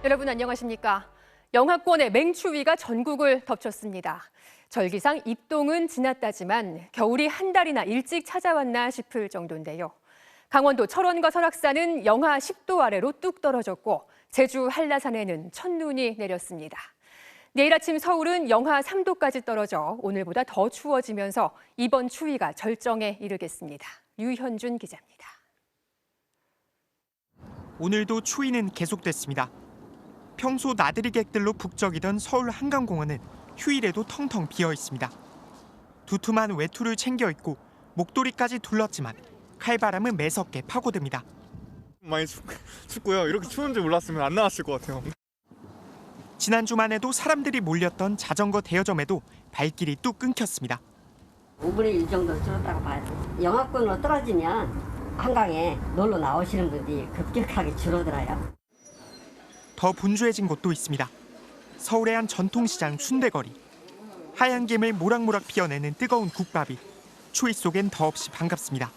여러분 안녕하십니까? 영하권의 맹추위가 전국을 덮쳤습니다. 절기상 입동은 지났다지만 겨울이 한 달이나 일찍 찾아왔나 싶을 정도인데요. 강원도 철원과 설악산은 영하 10도 아래로 뚝 떨어졌고 제주 한라산에는 첫눈이 내렸습니다. 내일 아침 서울은 영하 3도까지 떨어져 오늘보다 더 추워지면서 이번 추위가 절정에 이르겠습니다. 유현준 기자입니다. 오늘도 추위는 계속됐습니다. 평소 나들이 객들로 북적이던 서울 한강공원은 휴일에도 텅텅 비어 있습니다. 두툼한 외투를 챙겨 입고 목도리까지 둘렀지만 칼바람은 매섭게 파고듭니다. 많이 춥고요. 이렇게 추운지 몰랐으면 안 나왔을 것 같아요. 지난주만 해도 사람들이 몰렸던 자전거 대여점에도 발길이 뚝 끊겼습니다. 5분의 1 정도 줄었다고 봐야 돼. 영하권으로 떨어지면 한강에 놀러 나오시는 분들이 급격하게 줄어들어요. 더 분주해진 곳도 있습니다. 서울의 한 전통시장 순대거리. 하얀 김을 모락모락 피어내는 뜨거운 국밥이 추위 속엔 더없이 반갑습니다.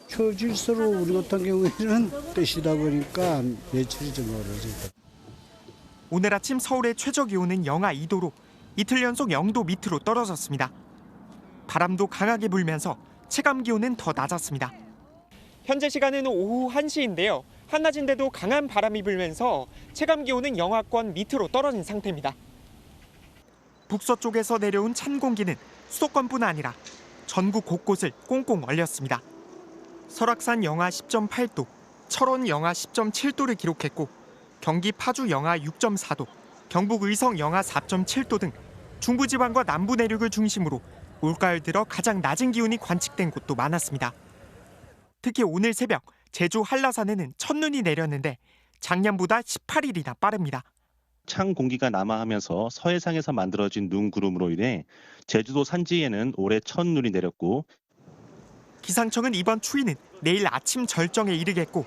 추워질수록 우리 같은 경우에는 뜻이다 보니까 매출이 좀 어려워집니다. 오늘 아침 서울의 최저기온은 영하 2도로 이틀 연속 0도 밑으로 떨어졌습니다. 바람도 강하게 불면서 체감기온은 더 낮았습니다. 현재 시간은 오후 1시인데요. 한낮인데도 강한 바람이 불면서 체감기온은 영하권 밑으로 떨어진 상태입니다. 북서쪽에서 내려온 찬 공기는 수도권뿐 아니라 전국 곳곳을 꽁꽁 얼렸습니다. 설악산 영하 10.8도, 철원 영하 10.7도를 기록했고 경기 파주 영하 6.4도, 경북 의성 영하 4.7도 등 중부지방과 남부 내륙을 중심으로 올가을 들어 가장 낮은 기온이 관측된 곳도 많았습니다. 특히 오늘 새벽 제주 한라산에는 첫눈이 내렸는데 작년보다 18일이나 빠릅니다. 찬 공기가 남하하면서 서해상에서 만들어진 눈 구름으로 인해 제주도 산지에는 올해 첫눈이 내렸고 기상청은 이번 추위는 내일 아침 절정에 이르겠고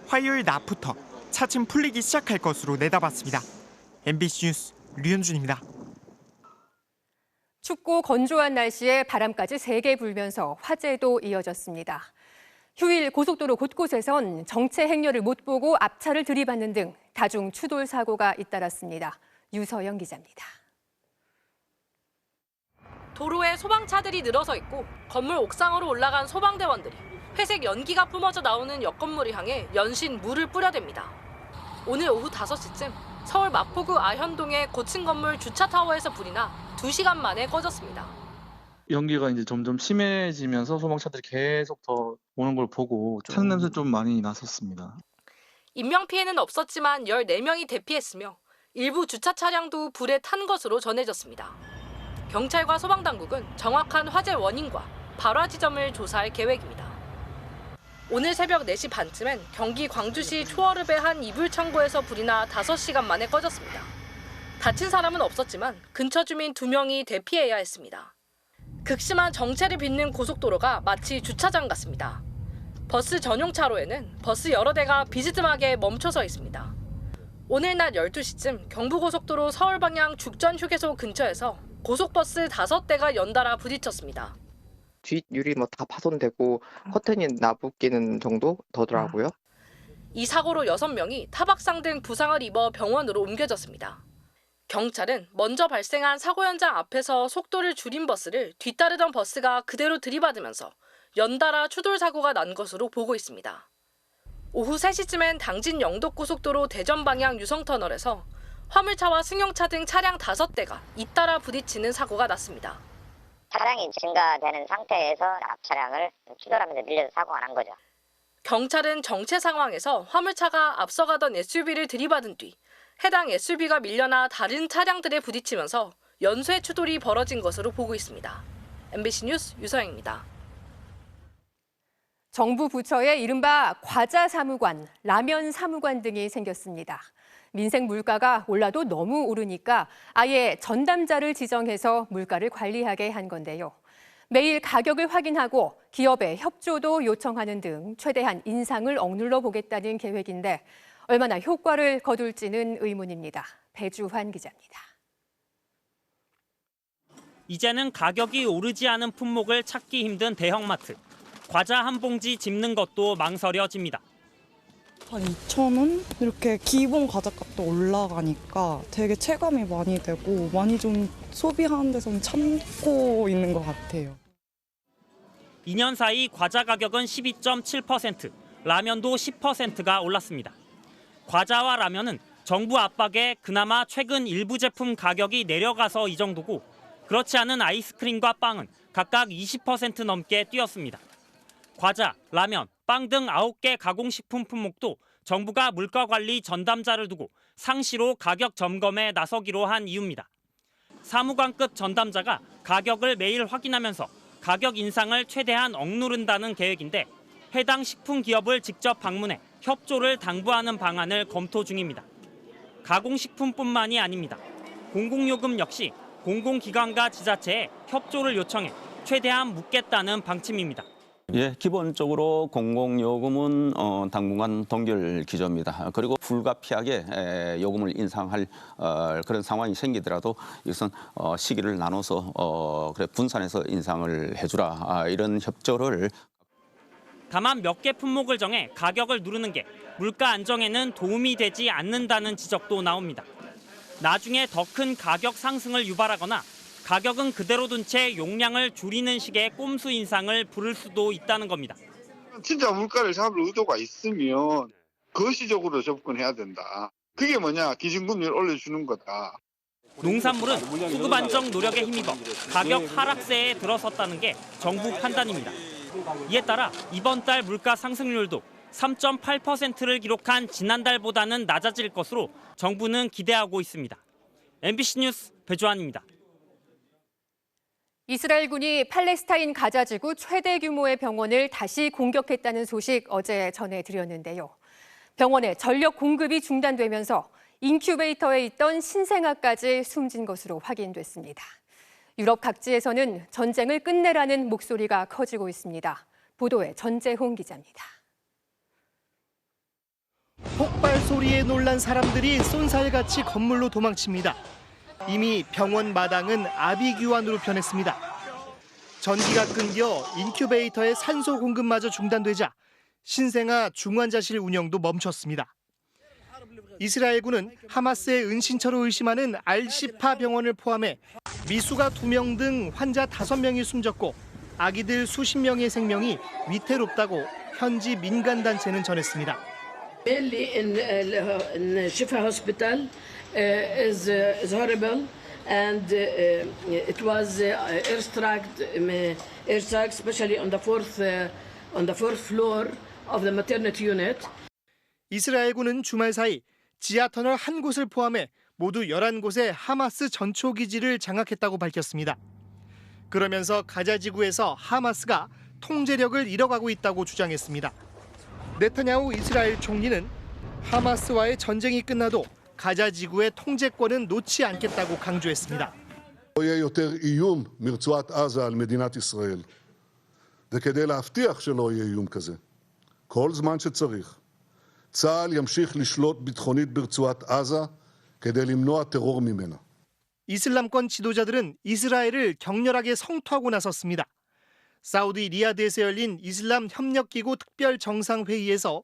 화요일 낮부터 차츰 풀리기 시작할 것으로 내다봤습니다. MBC 뉴스 류현준입니다. 춥고 건조한 날씨에 바람까지 세게 불면서 화재도 이어졌습니다. 휴일 고속도로 곳곳에선 정체 행렬을 못 보고 앞차를 들이받는 등 다중 추돌 사고가 잇따랐습니다. 유서영 기자입니다. 도로에 소방차들이 늘어서 있고 건물 옥상으로 올라간 소방대원들이 회색 연기가 뿜어져 나오는 옆 건물을 향해 연신 물을 뿌려댑니다. 오늘 오후 5시쯤 서울 마포구 아현동의 고층 건물 주차타워에서 불이 나 2시간 만에 꺼졌습니다. 연기가 이제 점점 심해지면서 소방차들이 계속 더 오는 걸 보고 타는 냄새 좀 많이 났었습니다. 인명피해는 없었지만 14명이 대피했으며 일부 주차 차량도 불에 탄 것으로 전해졌습니다. 경찰과 소방당국은 정확한 화재 원인과 발화 지점을 조사할 계획입니다. 오늘 새벽 4시 반쯤엔 경기 광주시 초월읍의 한 이불 창고에서 불이 나 5시간 만에 꺼졌습니다. 다친 사람은 없었지만 근처 주민 2명이 대피해야 했습니다. 극심한 정체를 빚는 고속도로가 마치 주차장 같습니다. 버스 전용 차로에는 버스 여러 대가 비스듬하게 멈춰서 있습니다. 오늘 낮 12시쯤 경부고속도로 서울 방향 죽전 휴게소 근처에서 고속버스 5대가 연달아 부딪혔습니다. 뒷유리 다 파손되고 커튼이 나부끼는 정도 더더라고요. 이 사고로 6명이 타박상 등 부상을 입어 병원으로 옮겨졌습니다. 경찰은 먼저 발생한 사고 현장 앞에서 속도를 줄인 버스를 뒤따르던 버스가 그대로 들이받으면서 연달아 추돌 사고가 난 것으로 보고 있습니다. 오후 3시쯤엔 당진 영덕고속도로 대전 방향 유성터널에서 화물차와 승용차 등 차량 5대가 잇따라 부딪히는 사고가 났습니다. 차량이 증가되는 상태에서 앞 차량을 추돌하면서 밀려서 사고가 난 거죠. 경찰은 정체 상황에서 화물차가 앞서가던 SUV를 들이받은 뒤 해당 SUV가 밀려나 다른 차량들에 부딪히면서 연쇄 추돌이 벌어진 것으로 보고 있습니다. MBC 뉴스 유서영입니다. 정부 부처에 이른바 과자 사무관, 라면 사무관 등이 생겼습니다. 민생 물가가 올라도 너무 오르니까 아예 전담자를 지정해서 물가를 관리하게 한 건데요. 매일 가격을 확인하고 기업의 협조도 요청하는 등 최대한 인상을 억눌러 보겠다는 계획인데 얼마나 효과를 거둘지는 의문입니다. 배주환 기자입니다. 이제는 가격이 오르지 않은 품목을 찾기 힘든 대형마트. 과자 한 봉지 집는 것도 망설여집니다. 한 2,000원? 이렇게 기본 과자값도 올라가니까 되게 체감이 많이 되고 많이 좀 소비하는 데서 참고 있는 것 같아요. 2년 사이 과자 가격은 12.7%, 라면도 10%가 올랐습니다. 과자와 라면은 정부 압박에 그나마 최근 일부 제품 가격이 내려가서 이 정도고 그렇지 않은 아이스크림과 빵은 각각 20% 넘게 뛰었습니다. 과자, 라면, 빵 등 9개 가공식품 품목도 정부가 물가관리 전담자를 두고 상시로 가격 점검에 나서기로 한 이유입니다. 사무관급 전담자가 가격을 매일 확인하면서 가격 인상을 최대한 억누른다는 계획인데 해당 식품 기업을 직접 방문해 협조를 당부하는 방안을 검토 중입니다. 가공식품뿐만이 아닙니다. 공공요금 역시 공공기관과 지자체에 협조를 요청해 최대한 묻겠다는 방침입니다. 예, 기본적으로 공공요금은 당분간 동결 기조입니다. 그리고 불가피하게 요금을 인상할 그런 상황이 생기더라도 이것은 시기를 나눠서 그래 분산해서 인상을 해주라 이런 협조를. 다만 몇 개 품목을 정해 가격을 누르는 게 물가 안정에는 도움이 되지 않는다는 지적도 나옵니다. 나중에 더 큰 가격 상승을 유발하거나 가격은 그대로 둔 채 용량을 줄이는 식의 꼼수 인상을 부를 수도 있다는 겁니다. 진짜 물가를 잡을 의도가 있으면 거시적으로 접근해야 된다. 그게 뭐냐? 기준금리를 올려주는 거다. 농산물은 수급 안정 노력에 힘입어 가격 하락세에 들어섰다는 게 정부 판단입니다. 이에 따라 이번 달 물가 상승률도 3.8%를 기록한 지난달보다는 낮아질 것으로 정부는 기대하고 있습니다. MBC 뉴스 배주환입니다. 이스라엘군이 팔레스타인 가자지구 최대 규모의 병원을 다시 공격했다는 소식 어제 전해드렸는데요. 병원의 전력 공급이 중단되면서 인큐베이터에 있던 신생아까지 숨진 것으로 확인됐습니다. 유럽 각지에서는 전쟁을 끝내라는 목소리가 커지고 있습니다. 보도에 전재홍 기자입니다. 폭발 소리에 놀란 사람들이 쏜살같이 건물로 도망칩니다. 이미 병원 마당은 아비규환으로 변했습니다. 전기가 끊겨 인큐베이터의 산소 공급마저 중단되자 신생아 중환자실 운영도 멈췄습니다. 이스라엘군은 하마스의 은신처로 의심하는 알시파 병원을 포함해 미수가 2명 등 환자 5명이 숨졌고 아기들 수십 명의 생명이 위태롭다고 현지 민간단체는 전했습니다. Mainly in Shifa Hospital is horrible, and it was airstrike, especially on the fourth floor of the maternity unit. 이스라엘군은 주말 사이 지하 터널 한 곳을 포함해 모두 11곳의 하마스 전초 기지를 장악했다고 밝혔습니다. 그러면서 가자 지구에서 하마스가 통제력을 잃어가고 있다고 주장했습니다. 네타냐후 이스라엘 총리는 하마스와의 전쟁이 끝나도 가자 지구의 통제권은 놓지 않겠다고 강조했습니다. לא יהיה יותר איום מרצועת עזה על מדינת ישראל. וכדי להבטיח שלא יהיה איום כזה, כל זמן שצריך, צה"ל ימשיך לשלוט ביטחונית ברצועת עזה כדי למנוע טרור ממנה. 이슬람권 지도자들은 이스라엘을 격렬하게 성토하고 나섰습니다. 사우디 리야드에서 열린 이슬람 협력기구 특별 정상회의에서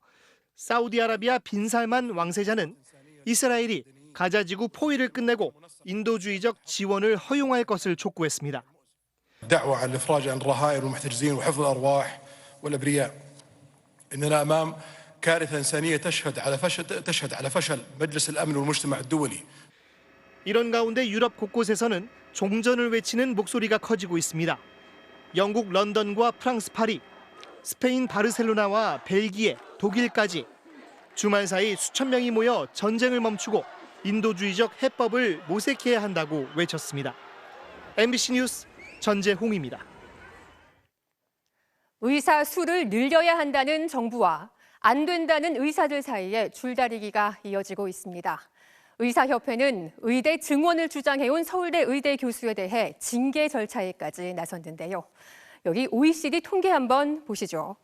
사우디아라비아 빈살만 왕세자는 이스라엘이 가자지구 포위를 끝내고 인도주의적 지원을 허용할 것을 촉구했습니다. دعوة على الإفراج عن الرهائن والمحتجزين وحفظ الأرواح والأبرياء. إننا أمام كارثة إنسانية تشهد على فشل مجلس الأمن والمجتمع الدولي. 이런 가운데 유럽 곳곳에서는 종전을 외치는 목소리가 커지고 있습니다. 영국 런던과 프랑스 파리, 스페인 바르셀로나와 벨기에, 독일까지 주말 사이 수천 명이 모여 전쟁을 멈추고 인도주의적 해법을 모색해야 한다고 외쳤습니다. MBC 뉴스 전재홍입니다. 의사 수를 늘려야 한다는 정부와 안 된다는 의사들 사이에 줄다리기가 이어지고 있습니다. 의사협회는 의대 증원을 주장해온 서울대 의대 교수에 대해 징계 절차에까지 나섰는데요. 여기 OECD 통계 한번 보시죠.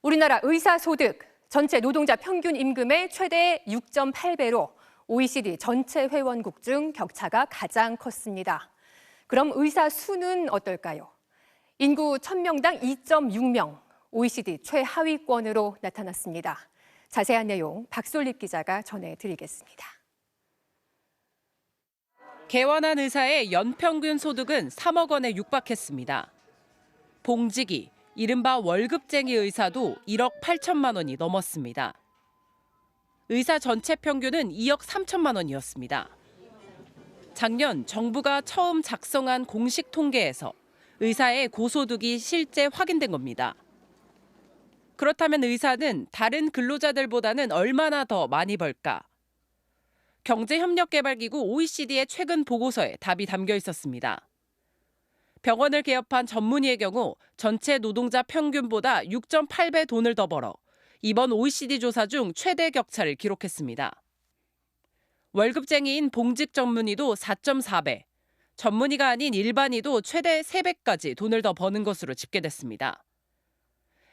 우리나라 의사 소득, 전체 노동자 평균 임금의 최대 6.8배로 OECD 전체 회원국 중 격차가 가장 컸습니다. 그럼 의사 수는 어떨까요? 인구 1000명당 2.6명, OECD 최하위권으로 나타났습니다. 자세한 내용 박솔립 기자가 전해드리겠습니다. 개원한 의사의 연평균 소득은 3억 원에 육박했습니다. 봉직이, 이른바 월급쟁이 의사도 1억 8천만 원이 넘었습니다. 의사 전체 평균은 2억 3천만 원이었습니다. 작년 정부가 처음 작성한 공식 통계에서 의사의 고소득이 실제 확인된 겁니다. 그렇다면 의사는 다른 근로자들보다는 얼마나 더 많이 벌까? 경제협력개발기구 OECD의 최근 보고서에 답이 담겨 있었습니다. 병원을 개업한 전문의의 경우 전체 노동자 평균보다 6.8배 돈을 더 벌어 이번 OECD 조사 중 최대 격차를 기록했습니다. 월급쟁이인 봉직 전문의도 4.4배, 전문의가 아닌 일반의도 최대 3배까지 돈을 더 버는 것으로 집계됐습니다.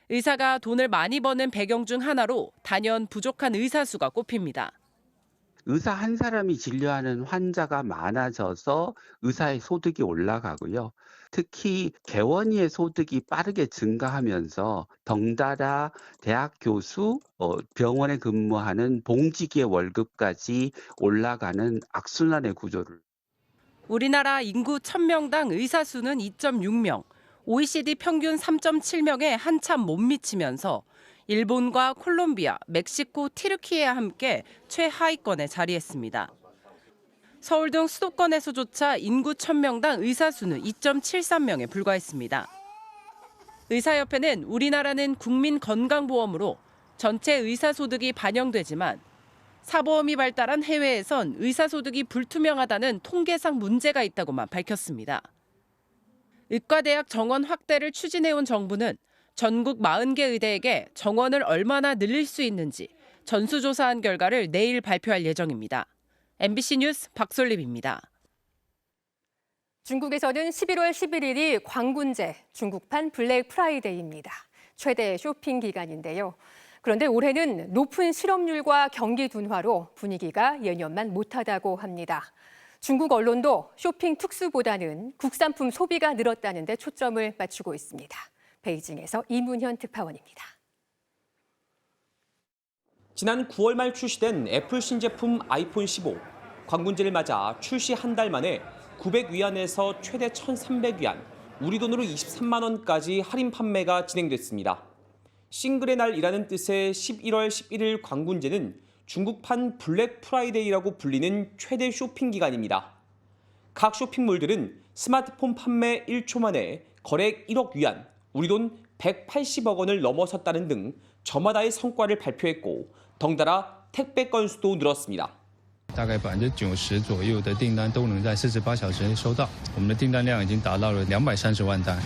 의사가 돈을 많이 버는 배경 중 하나로 단연 부족한 의사 수가 꼽힙니다. 의사 한 사람이 진료하는 환자가 많아져서 의사의 소득이 올라가고요. 특히 개원의의 소득이 빠르게 증가하면서 덩달아 대학 교수, 병원에 근무하는 봉직의 월급까지 올라가는 악순환의 구조를. 우리나라 인구 1000명당 의사 수는 2.6명, OECD 평균 3.7명에 한참 못 미치면서 일본과 콜롬비아, 멕시코, 튀르키예와 함께 최하위권에 자리했습니다. 서울 등 수도권에서조차 인구 1000명당 의사 수는 2.73명에 불과했습니다. 의사협회는 우리나라는 국민건강보험으로 전체 의사 소득이 반영되지만 사보험이 발달한 해외에선 의사 소득이 불투명하다는 통계상 문제가 있다고만 밝혔습니다. 의과대학 정원 확대를 추진해온 정부는 전국 40개 의대에게 정원을 얼마나 늘릴 수 있는지 전수조사한 결과를 내일 발표할 예정입니다. MBC 뉴스 박솔립입니다. 중국에서는 11월 11일이 광군제, 중국판 블랙 프라이데이입니다. 최대 쇼핑 기간인데요. 그런데 올해는 높은 실업률과 경기 둔화로 분위기가 예년만 못하다고 합니다. 중국 언론도 쇼핑 특수보다는 국산품 소비가 늘었다는 데 초점을 맞추고 있습니다. 베이징에서 이문현 특파원입니다. 지난 9월 말 출시된 애플 신제품 아이폰 15. 광군제를 맞아 출시 한 달 만에 900위안에서 최대 1,300위안, 우리 돈으로 23만 원까지 할인 판매가 진행됐습니다. 싱글의 날이라는 뜻의 11월 11일 광군제는 중국판 블랙 프라이데이라고 불리는 최대 쇼핑 기간입니다. 각 쇼핑몰들은 스마트폰 판매 1초 만에 거래액 1억 위안, 우리 돈 180억 원을 넘어섰다는 등 저마다의 성과를 발표했고 덩달아 택배 건수도 늘었습니다. 大概90%左右的订单都能在48小时内收到。我们的订单量已经达到了230万单。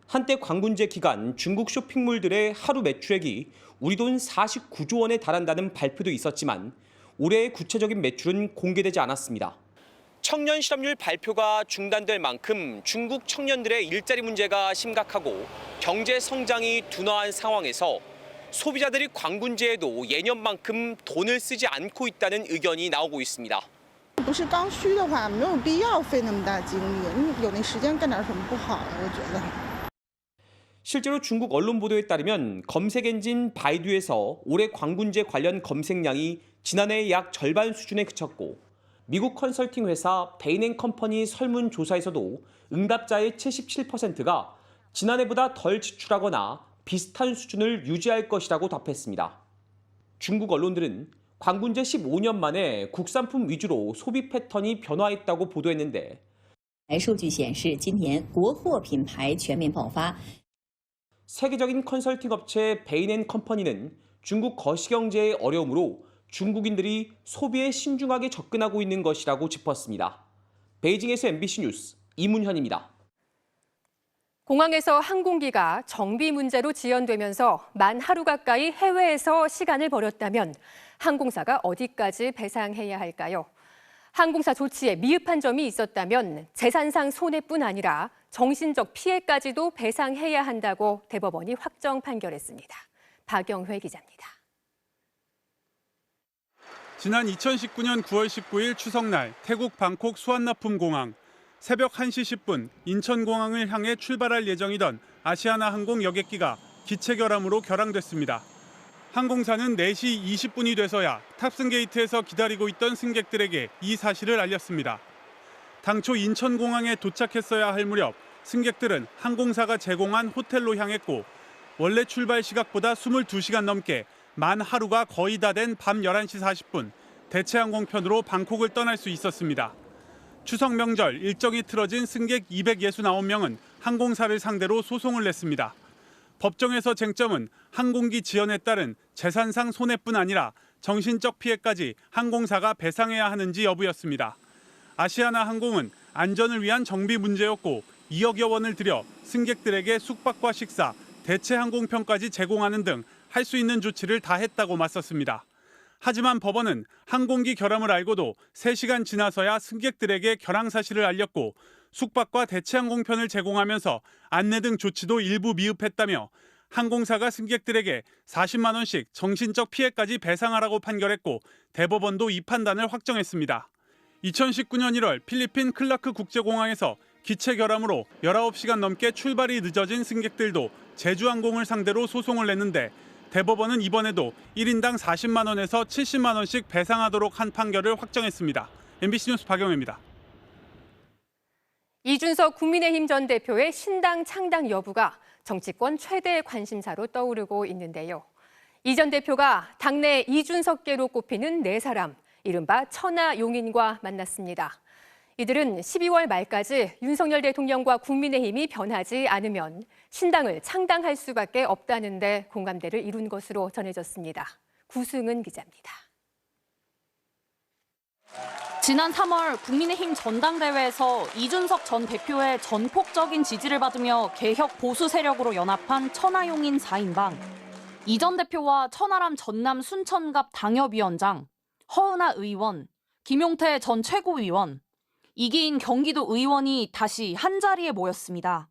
한때 광군제 기간 중국 쇼핑몰들의 하루 매출액이 우리 돈 49조 원에 달한다는 발표도 있었지만 올해의 구체적인 매출은 공개되지 않았습니다. 청년 실업률 발표가 중단될 만큼 중국 청년들의 일자리 문제가 심각하고 경제 성장이 둔화한 상황에서 소비자들이 광군제에도 예년만큼 돈을 쓰지 않고 있다는 의견이 나오고 있습니다. 不是刚需的话，没有必要费那么大精力，有那时间干点什么不好？我觉得。 실제로 중국 언론 보도에 따르면 검색 엔진 바이두에서 올해 광군제 관련 검색량이 지난해 약 절반 수준에 그쳤고 미국 컨설팅 회사 베인앤컴퍼니 설문조사에서도 응답자의 77%가 지난해보다 덜 지출하거나 비슷한 수준을 유지할 것이라고 답했습니다. 중국 언론들은 광군제 15년 만에 국산품 위주로 소비 패턴이 변화했다고 보도했는데 数据显示，今年国货品牌全面爆发。 세계적인 컨설팅 업체 베인앤컴퍼니는 중국 거시경제의 어려움으로 중국인들이 소비에 신중하게 접근하고 있는 것이라고 짚었습니다. 베이징에서 MBC 뉴스 이문현입니다. 공항에서 항공기가 정비 문제로 지연되면서 만 하루 가까이 해외에서 시간을 버렸다면 항공사가 어디까지 배상해야 할까요? 항공사 조치에 미흡한 점이 있었다면 재산상 손해뿐 아니라 정신적 피해까지도 배상해야 한다고 대법원이 확정 판결했습니다. 박영회 기자입니다. 지난 2019년 9월 19일 추석날 태국 방콕 수완나품 공항. 새벽 1시 10분 인천공항을 향해 출발할 예정이던 아시아나 항공 여객기가 기체 결함으로 결항됐습니다. 항공사는 4시 20분이 돼서야 탑승 게이트에서 기다리고 있던 승객들에게 이 사실을 알렸습니다. 당초 인천공항에 도착했어야 할 무렵 승객들은 항공사가 제공한 호텔로 향했고 원래 출발 시각보다 22시간 넘게 만 하루가 거의 다 된 밤 11시 40분 대체항공편으로 방콕을 떠날 수 있었습니다. 추석 명절 일정이 틀어진 승객 269명은 항공사를 상대로 소송을 냈습니다. 법정에서 쟁점은 항공기 지연에 따른 재산상 손해뿐 아니라 정신적 피해까지 항공사가 배상해야 하는지 여부였습니다. 아시아나항공은 안전을 위한 정비 문제였고 2억여 원을 들여 승객들에게 숙박과 식사, 대체 항공편까지 제공하는 등 할 수 있는 조치를 다 했다고 맞섰습니다. 하지만 법원은 항공기 결함을 알고도 3시간 지나서야 승객들에게 결항 사실을 알렸고 숙박과 대체 항공편을 제공하면서 안내 등 조치도 일부 미흡했다며 항공사가 승객들에게 40만 원씩 정신적 피해까지 배상하라고 판결했고 대법원도 이 판단을 확정했습니다. 2019년 1월 필리핀 클라크 국제공항에서 기체 결함으로 19시간 넘게 출발이 늦어진 승객들도 제주항공을 상대로 소송을 냈는데 대법원은 이번에도 1인당 40만 원에서 70만 원씩 배상하도록 한 판결을 확정했습니다. MBC 뉴스 박영혜입니다. 이준석 국민의힘 전 대표의 신당 창당 여부가 정치권 최대 관심사로 떠오르고 있는데요. 이 전 대표가 당내 이준석계로 꼽히는 4사람, 이른바 천하용인과 만났습니다. 이들은 12월 말까지 윤석열 대통령과 국민의힘이 변하지 않으면 신당을 창당할 수밖에 없다는 데 공감대를 이룬 것으로 전해졌습니다. 구승은 기자입니다. 지난 3월 국민의힘 전당대회에서 이준석 전 대표의 전폭적인 지지를 받으며 개혁 보수 세력으로 연합한 천하용인 4인방. 이 전 대표와 천하람 전남 순천갑 당협위원장, 허은하 의원, 김용태 전 최고위원, 이기인 경기도 의원이 다시 한자리에 모였습니다.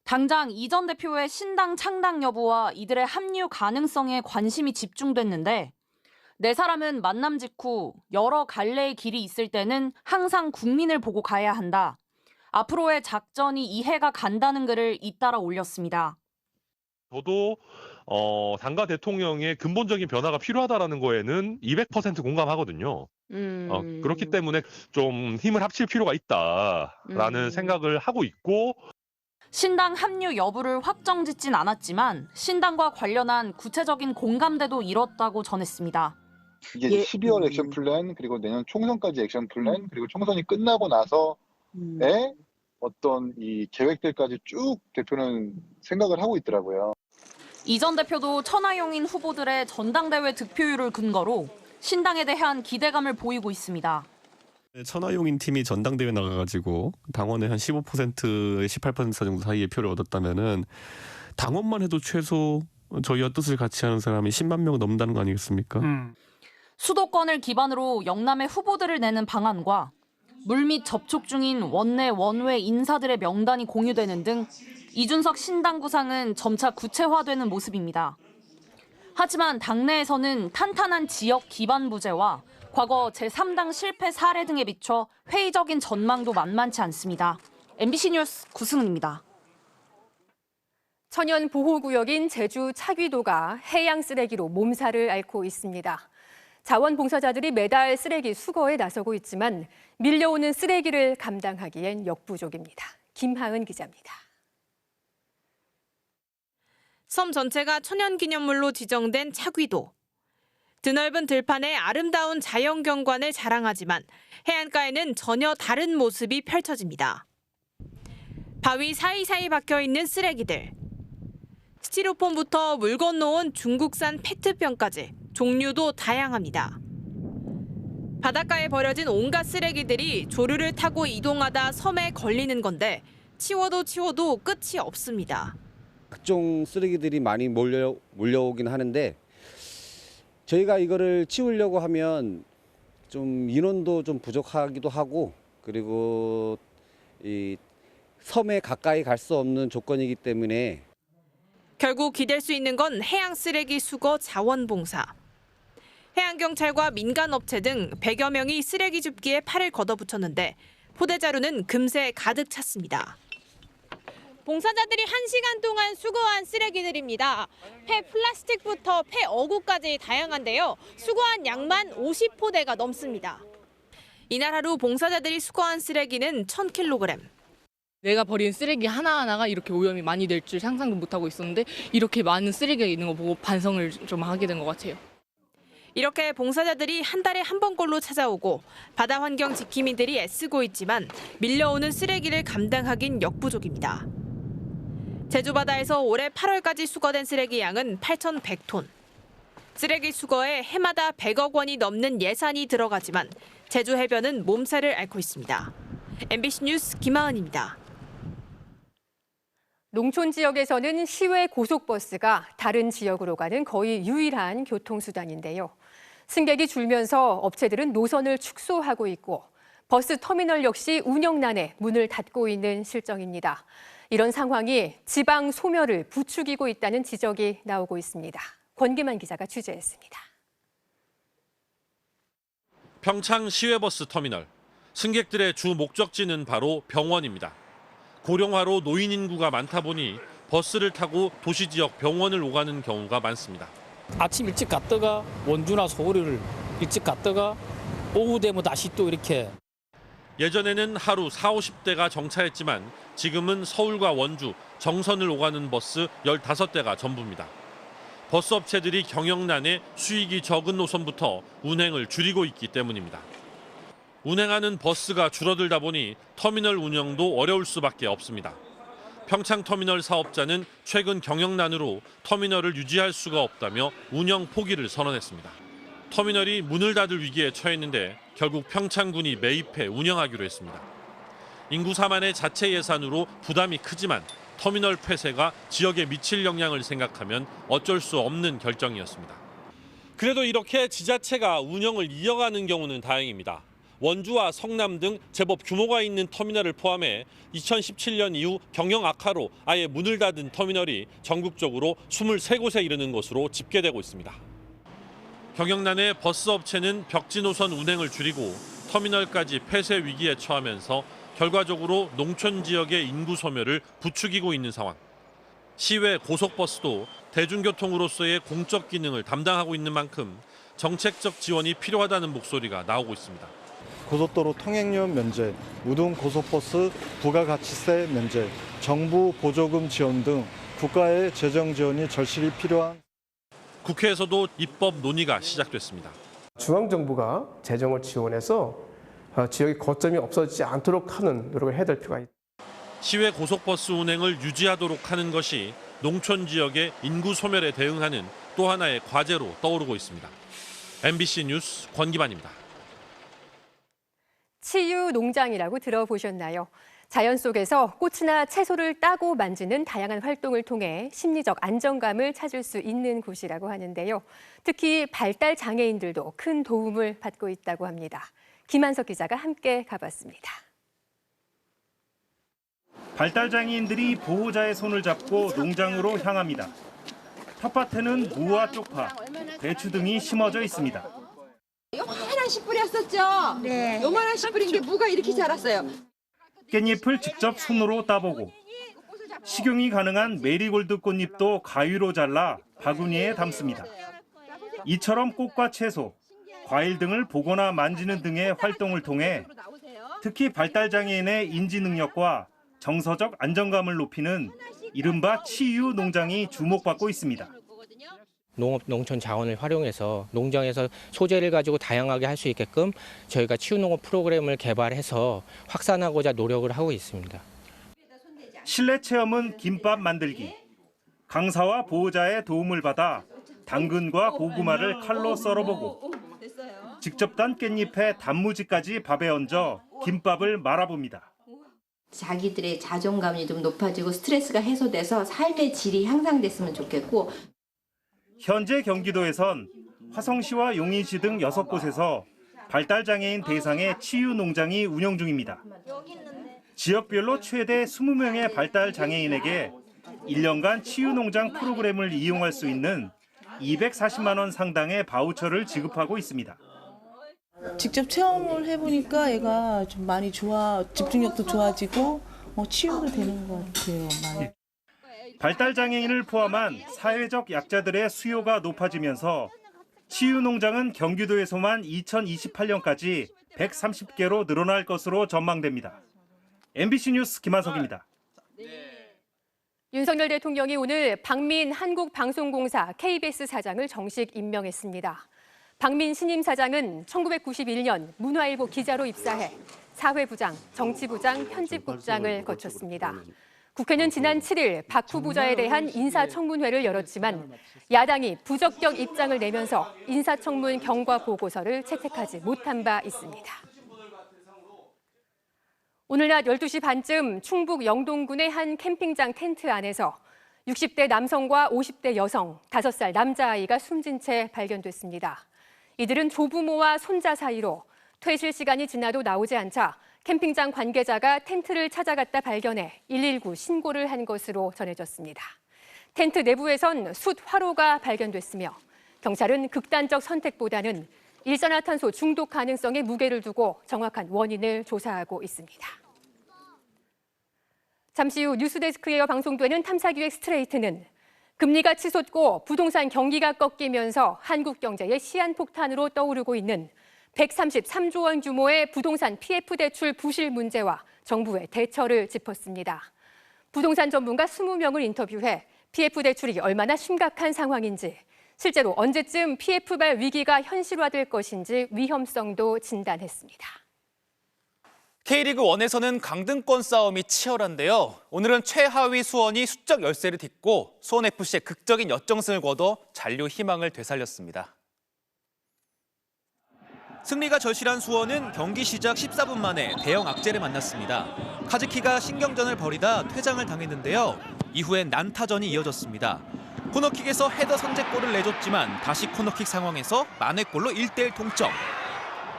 당장 이 전 대표의 신당 창당 여부와 이들의 합류 가능성에 관심이 집중됐는데 4사람은 만남 직후 여러 갈래의 길이 있을 때는 항상 국민을 보고 가야 한다. 앞으로의 작전이 이해가 간다는 글을 잇따라 올렸습니다. 저도 당과 대통령의 근본적인 변화가 필요하다라는 거에는 200% 공감하거든요. 그렇기 때문에 좀 힘을 합칠 필요가 있다라는 생각을 하고 있고 신당 합류 여부를 확정짓진 않았지만 신당과 관련한 구체적인 공감대도 이뤘다고 전했습니다. 이게 12월 액션 플랜 그리고 내년 총선까지 액션 플랜 그리고 총선이 끝나고 나서의 어떤 이 계획들까지 쭉 대표는 생각을 하고 있더라고요. 이 전 대표도 천하용인 후보들의 전당대회 득표율을 근거로 신당에 대한 기대감을 보이고 있습니다. 천하용인 팀이 전당대회 나가가지고 당원의 한 15%, 18% 정도 사이의 표를 얻었다면은 당원만 해도 최소 저희와 뜻을 같이 하는 사람이 10만 명 넘는다는 거 아니겠습니까? 수도권을 기반으로 영남의 후보들을 내는 방안과 물밑 접촉 중인 원내 원외 인사들의 명단이 공유되는 등 이준석 신당 구상은 점차 구체화되는 모습입니다. 하지만 당내에서는 탄탄한 지역 기반 부재와 과거 제3당 실패 사례 등에 비춰 회의적인 전망도 만만치 않습니다. MBC 뉴스 구승은입니다. 천연 보호구역인 제주 차귀도가 해양 쓰레기로 몸살을 앓고 있습니다. 자원봉사자들이 매달 쓰레기 수거에 나서고 있지만 밀려오는 쓰레기를 감당하기엔 역부족입니다. 김하은 기자입니다. 섬 전체가 천연기념물로 지정된 차귀도. 드넓은 들판에 아름다운 자연경관을 자랑하지만 해안가에는 전혀 다른 모습이 펼쳐집니다. 바위 사이사이 박혀있는 쓰레기들. 스티로폼부터 물 건너온 중국산 페트병까지 종류도 다양합니다. 바닷가에 버려진 온갖 쓰레기들이 조류를 타고 이동하다 섬에 걸리는 건데 치워도 끝이 없습니다. 각종 쓰레기들이 많이 몰려오긴 하는데 저희가 이거를 치우려고 하면 좀 인원도 좀 부족하기도 하고 그리고 이 섬에 가까이 갈 수 없는 조건이기 때문에 결국 기댈 수 있는 건 해양 쓰레기 수거 자원봉사. 해양경찰과 민간업체 등 100여 명이 쓰레기 줍기에 팔을 걷어붙였는데 포대자루는 금세 가득 찼습니다. 봉사자들이 1시간 동안 수거한 쓰레기들입니다. 폐 플라스틱부터 폐 어구까지 다양한데요. 수거한 양만 50포대가 넘습니다. 이날 하루 봉사자들이 수거한 쓰레기는 1000kg. 내가 버린 쓰레기 하나하나가 이렇게 오염이 많이 될 줄 상상도 못하고 있었는데 이렇게 많은 쓰레기가 있는 거 보고 반성을 좀 하게 된 것 같아요. 이렇게 봉사자들이 한 달에 한 번꼴로 찾아오고 바다 환경 지킴이들이 애쓰고 있지만 밀려오는 쓰레기를 감당하긴 역부족입니다. 제주 바다에서 올해 8월까지 수거된 쓰레기 양은 8,100톤. 쓰레기 수거에 해마다 100억 원이 넘는 예산이 들어가지만 제주 해변은 몸살을 앓고 있습니다. MBC 뉴스 김하은입니다. 농촌 지역에서는 시외 고속버스가 다른 지역으로 가는 거의 유일한 교통수단인데요. 승객이 줄면서 업체들은 노선을 축소하고 있고 버스 터미널 역시 운영난에 문을 닫고 있는 실정입니다. 이런 상황이 지방 소멸을 부추기고 있다는 지적이 나오고 있습니다. 권기만 기자가 취재했습니다. 평창 시외버스 터미널. 승객들의 주 목적지는 바로 병원입니다. 고령화로 노인 인구가 많다 보니 버스를 타고 도시 지역 병원을 오가는 경우가 많습니다. 아침 일찍 갔다가 원주나 서울을 일찍 갔다가 오후 되면 다시 또 이렇게. 예전에는 하루 40-50대가 정차했지만 지금은 서울과 원주, 정선을 오가는 버스 15대가 전부입니다. 버스 업체들이 경영난에 수익이 적은 노선부터 운행을 줄이고 있기 때문입니다. 운행하는 버스가 줄어들다 보니 터미널 운영도 어려울 수밖에 없습니다. 평창터미널 사업자는 최근 경영난으로 터미널을 유지할 수가 없다며 운영 포기를 선언했습니다. 터미널이 문을 닫을 위기에 처했는데 결국 평창군이 매입해 운영하기로 했습니다. 인구 4만의 자체 예산으로 부담이 크지만 터미널 폐쇄가 지역에 미칠 영향을 생각하면 어쩔 수 없는 결정이었습니다. 그래도 이렇게 지자체가 운영을 이어가는 경우는 다행입니다. 원주와 성남 등 제법 규모가 있는 터미널을 포함해 2017년 이후 경영 악화로 아예 문을 닫은 터미널이 전국적으로 23곳에 이르는 것으로 집계되고 있습니다. 경영난에 버스 업체는 벽지 노선 운행을 줄이고 터미널까지 폐쇄 위기에 처하면서 결과적으로 농촌 지역의 인구 소멸을 부추기고 있는 상황. 시외 고속버스도 대중교통으로서의 공적 기능을 담당하고 있는 만큼 정책적 지원이 필요하다는 목소리가 나오고 있습니다. 고속도로 통행료 면제, 우등 고속버스 부가가치세 면제, 정부 보조금 지원 등 국가의 재정 지원이 절실히 필요한. 국회에서도 입법 논의가 시작됐습니다. 중앙정부가 재정을 지원해서 지역의 거점이 없어지지 않도록 하는 노력을 해야 될 필요가 있다. 시외 고속버스 운행을 유지하도록 하는 것이 농촌 지역의 인구 소멸에 대응하는 또 하나의 과제로 떠오르고 있습니다. MBC 뉴스 권기만입니다. 치유 농장이라고 들어보셨나요? 자연 속에서 꽃이나 채소를 따고 만지는 다양한 활동을 통해 심리적 안정감을 찾을 수 있는 곳이라고 하는데요. 특히 발달 장애인들도 큰 도움을 받고 있다고 합니다. 김한석 기자가 함께 가봤습니다. 발달 장애인들이 보호자의 손을 잡고 농장으로 향합니다. 텃밭에는 무와 쪽파, 배추 등이 심어져 있습니다. 요만한씩 뿌렸었죠? 네. 요만한씩 뿌린 게 무가 이렇게 자랐어요. 깻잎을 직접 손으로 따보고 식용이 가능한 메리골드 꽃잎도 가위로 잘라 바구니에 담습니다. 이처럼 꽃과 채소, 과일 등을 보거나 만지는 등의 활동을 통해 특히 발달장애인의 인지 능력과 정서적 안정감을 높이는 이른바 치유 농장이 주목받고 있습니다. 농업, 농촌 자원을 활용해서 농장에서 소재를 가지고 다양하게 할 수 있게끔 저희가 치유농업 프로그램을 개발해서 확산하고자 노력을 하고 있습니다. 실내 체험은 김밥 만들기. 강사와 보호자의 도움을 받아 당근과 고구마를 칼로 썰어보고 직접 딴 깻잎에 단무지까지 밥에 얹어 김밥을 말아봅니다. 자기들의 자존감이 좀 높아지고 스트레스가 해소돼서 삶의 질이 향상됐으면 좋겠고. 현재 경기도에선 화성시와 용인시 등 6곳에서 발달장애인 대상의 치유 농장이 운영 중입니다. 지역별로 최대 20명의 발달장애인에게 1년간 치유 농장 프로그램을 이용할 수 있는 240만 원 상당의 바우처를 지급하고 있습니다. 직접 체험을 해보니까 애가 좀 많이 집중력도 좋아지고 치유가 되는 것 같아요. 많이. 발달장애인을 포함한 사회적 약자들의 수요가 높아지면서 치유농장은 경기도에서만 2028년까지 130개로 늘어날 것으로 전망됩니다. MBC 뉴스 김한석입니다. 윤석열 대통령이 오늘 박민 한국방송공사 KBS 사장을 정식 임명했습니다. 박민 신임 사장은 1991년 문화일보 기자로 입사해 사회부장, 정치부장, 편집국장을 거쳤습니다. 국회는 지난 7일 박 후보자에 대한 인사청문회를 열었지만 야당이 부적격 입장을 내면서 인사청문 경과 보고서를 채택하지 못한 바 있습니다. 오늘 낮 12시 반쯤 충북 영동군의 한 캠핑장 텐트 안에서 60대 남성과 50대 여성, 5살 남자아이가 숨진 채 발견됐습니다. 이들은 조부모와 손자 사이로 퇴실 시간이 지나도 나오지 않자 캠핑장 관계자가 텐트를 찾아갔다 발견해 119 신고를 한 것으로 전해졌습니다. 텐트 내부에선 숯 화로가 발견됐으며 경찰은 극단적 선택보다는 일산화탄소 중독 가능성에 무게를 두고 정확한 원인을 조사하고 있습니다. 잠시 후 뉴스데스크에 이어 방송되는 탐사기획 스트레이트는 금리가 치솟고 부동산 경기가 꺾이면서 한국 경제의 시한폭탄으로 떠오르고 있는 133조 원 규모의 부동산 PF 대출 부실 문제와 정부의 대처를 짚었습니다. 부동산 전문가 20명을 인터뷰해 PF 대출이 얼마나 심각한 상황인지, 실제로 언제쯤 PF발 위기가 현실화될 것인지 위험성도 진단했습니다. K리그 1에서는 강등권 싸움이 치열한데요. 오늘은 최하위 수원이 수적 열세를 딛고 수원FC의 극적인 역전승을 거둬 잔류 희망을 되살렸습니다. 승리가 절실한 수원은 경기 시작 14분 만에 대형 악재를 만났습니다. 카즈키가 신경전을 벌이다 퇴장을 당했는데요. 이후엔 난타전이 이어졌습니다. 코너킥에서 헤더 선제골을 내줬지만 다시 코너킥 상황에서 만회골로 1대1 동점.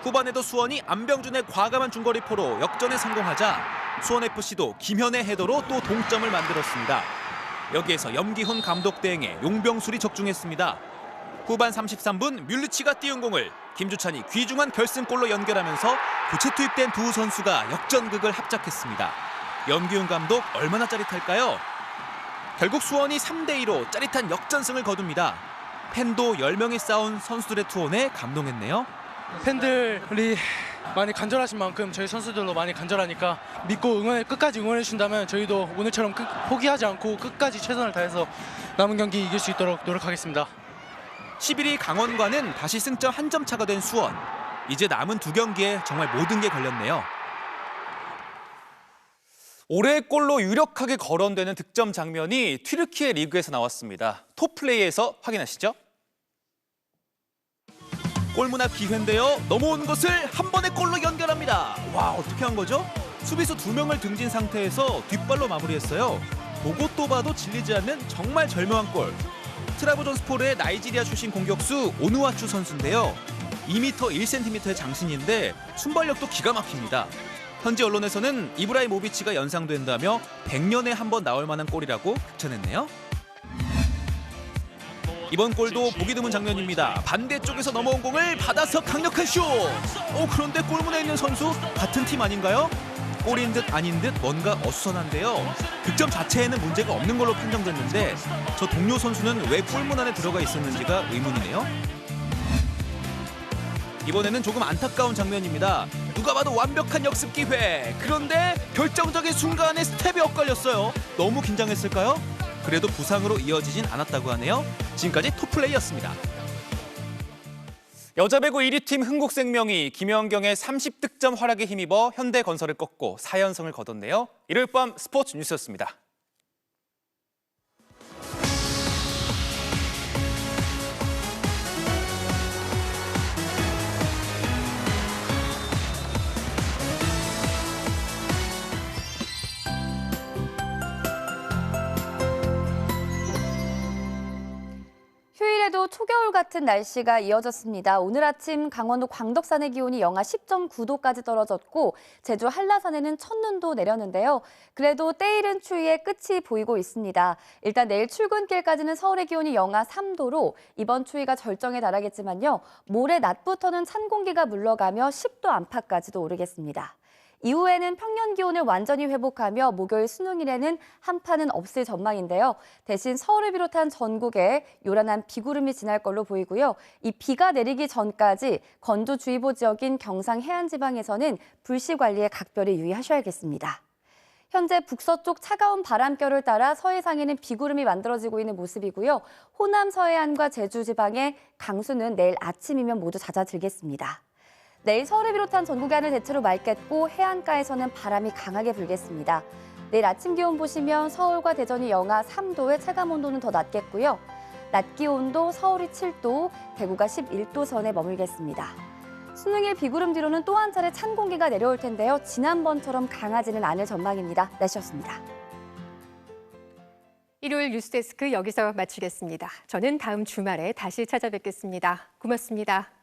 후반에도 수원이 안병준의 과감한 중거리포로 역전에 성공하자 수원FC도 김현의 헤더로 또 동점을 만들었습니다. 여기에서 염기훈 감독 대행에 용병술이 적중했습니다. 후반 33분 뮬리치가 띄운 공을 김주찬이 귀중한 결승골로 연결하면서 교체 투입된 두 선수가 역전극을 합작했습니다. 염기훈 감독 얼마나 짜릿할까요? 결국 수원이 3대2로 짜릿한 역전승을 거둡니다. 팬도 10명이 싸운 선수들의 투혼에 감동했네요. 팬들이 많이 간절하신 만큼 저희 선수들도 많이 간절하니까 믿고 끝까지 응원해 주신다면 저희도 오늘처럼 포기하지 않고 끝까지 최선을 다해서 남은 경기 이길 수 있도록 노력하겠습니다. 11위 강원과는 다시 승점 1점 차가 된 수원. 이제 남은 2경기에 정말 모든 게 걸렸네요. 올해의 골로 유력하게 거론되는 득점 장면이 튀르키예 리그에서 나왔습니다. 톱플레이에서 확인하시죠. 골문 앞 기회인데요. 넘어온 것을 한 번에 골로 연결합니다. 와, 어떻게 한 거죠? 수비수 2명을 등진 상태에서 뒷발로 마무리했어요. 보고 또 봐도 질리지 않는 정말 절묘한 골. 트라부존스포르의 나이지리아 출신 공격수 오누아추 선수인데요. 2m 1cm의 장신인데 순발력도 기가 막힙니다. 현지 언론에서는 이브라이모비치가 연상된다며 100년에 한 번 나올 만한 골이라고 극찬했네요. 이번 골도 보기 드문 장면입니다. 반대쪽에서 넘어온 공을 받아서 강력한 슛! 그런데 골문에 있는 선수 같은 팀 아닌가요? 골인 듯 아닌 듯 뭔가 어수선한데요. 득점 자체에는 문제가 없는 걸로 판정됐는데 저 동료 선수는 왜 골문 안에 들어가 있었는지가 의문이네요. 이번에는 조금 안타까운 장면입니다. 누가 봐도 완벽한 역습 기회. 그런데 결정적인 순간에 스텝이 엇갈렸어요. 너무 긴장했을까요? 그래도 부상으로 이어지진 않았다고 하네요. 지금까지 톱플레이였습니다. 여자 배구 1위 팀 흥국생명이 김연경의 30득점 활약에 힘입어 현대건설을 꺾고 4연승을 거뒀네요. 일요일 밤 스포츠 뉴스였습니다. 휴일에도 초겨울 같은 날씨가 이어졌습니다. 오늘 아침 강원도 광덕산의 기온이 영하 10.9도까지 떨어졌고 제주 한라산에는 첫눈도 내렸는데요. 그래도 때이른 추위의 끝이 보이고 있습니다. 일단 내일 출근길까지는 서울의 기온이 영하 3도로 이번 추위가 절정에 달하겠지만요. 모레 낮부터는 찬 공기가 물러가며 10도 안팎까지도 오르겠습니다. 이후에는 평년 기온을 완전히 회복하며 목요일 수능일에는 한파는 없을 전망인데요. 대신 서울을 비롯한 전국에 요란한 비구름이 지날 걸로 보이고요. 이 비가 내리기 전까지 건조주의보 지역인 경상 해안지방에서는 불씨 관리에 각별히 유의하셔야겠습니다. 현재 북서쪽 차가운 바람결을 따라 서해상에는 비구름이 만들어지고 있는 모습이고요. 호남 서해안과 제주 지방의 강수는 내일 아침이면 모두 잦아들겠습니다. 내일 서울을 비롯한 전국의 하늘 대체로 맑겠고 해안가에서는 바람이 강하게 불겠습니다. 내일 아침 기온 보시면 서울과 대전이 영하 3도에 체감온도는 더 낮겠고요. 낮 기온도 서울이 7도, 대구가 11도 선에 머물겠습니다. 수능일 비구름 뒤로는 또 한 차례 찬 공기가 내려올 텐데요. 지난번처럼 강하지는 않을 전망입니다. 날씨였습니다. 일요일 뉴스데스크 여기서 마치겠습니다. 저는 다음 주말에 다시 찾아뵙겠습니다. 고맙습니다.